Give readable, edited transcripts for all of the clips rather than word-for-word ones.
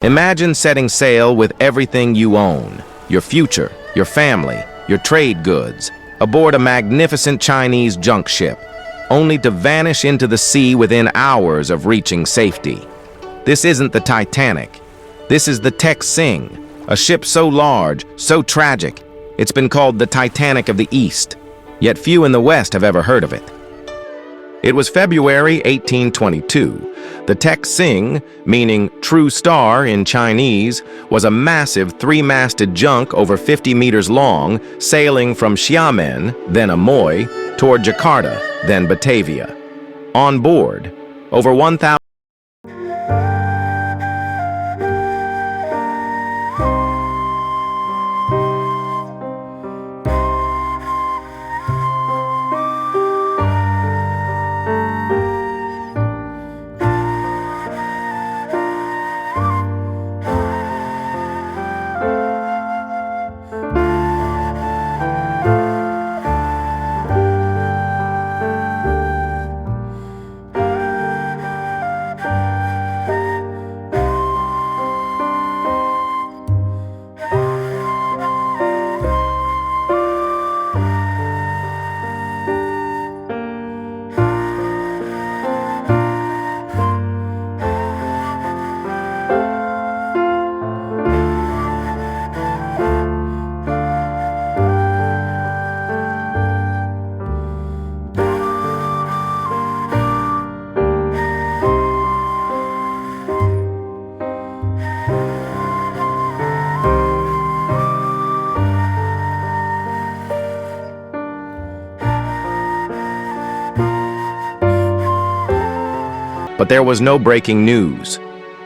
Imagine setting sail with everything you own, your future, your family, your trade goods, aboard a magnificent Chinese junk ship, only to vanish into the sea within hours of reaching safety. This isn't the Titanic. This is the Tek Sing, a ship so large, so tragic, it's been called the Titanic of the East, yet few in the West have ever heard of it. It was February 1822. The Tek Sing, meaning true star in Chinese, was a massive three-masted junk over 50 meters long, sailing from Xiamen, then Amoy, toward Jakarta, then Batavia. On board, over 1,000. But there was no breaking news,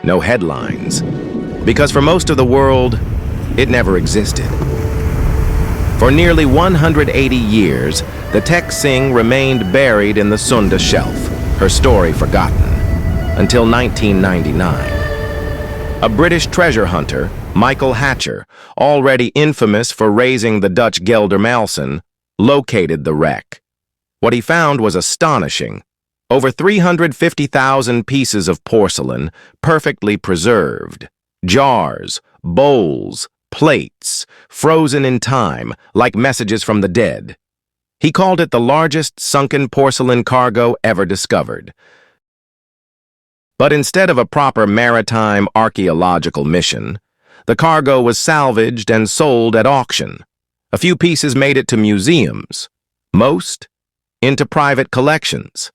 no headlines, because for most of the world, it never existed. For nearly 180 years, the Tek Sing remained buried in the Sunda Shelf, her story forgotten, until 1999. A British treasure hunter, Michael Hatcher, already infamous for raising the Dutch Geldermalsen, located the wreck. What he found was astonishing. Over 350,000 pieces of porcelain, perfectly preserved. Jars, bowls, plates, frozen in time, like messages from the dead. He called it the largest sunken porcelain cargo ever discovered. But instead of a proper maritime archaeological mission, the cargo was salvaged and sold at auction. A few pieces made it to museums, most into private collections.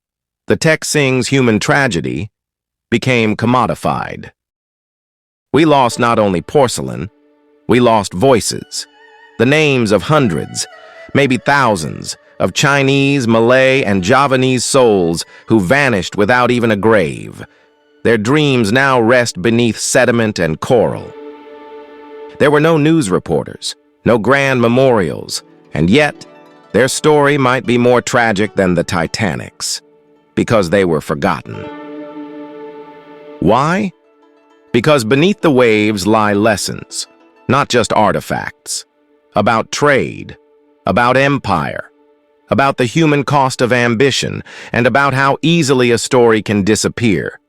The Tek Sing's human tragedy became commodified. We lost not only porcelain, we lost voices, the names of hundreds, maybe thousands, of Chinese, Malay, and Javanese souls who vanished without even a grave. Their dreams now rest beneath sediment and coral. There were no news reporters, no grand memorials, and yet their story might be more tragic than the Titanic's, because they were forgotten. Why? Because beneath the waves lie lessons, not just artifacts, about trade, about empire, about the human cost of ambition, and about how easily a story can disappear,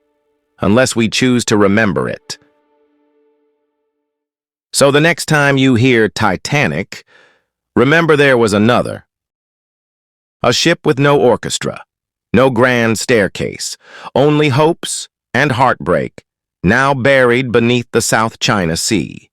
unless we choose to remember it. So the next time you hear Titanic, remember there was another. A ship with no orchestra, no grand staircase, only hopes and heartbreak, now buried beneath the South China Sea.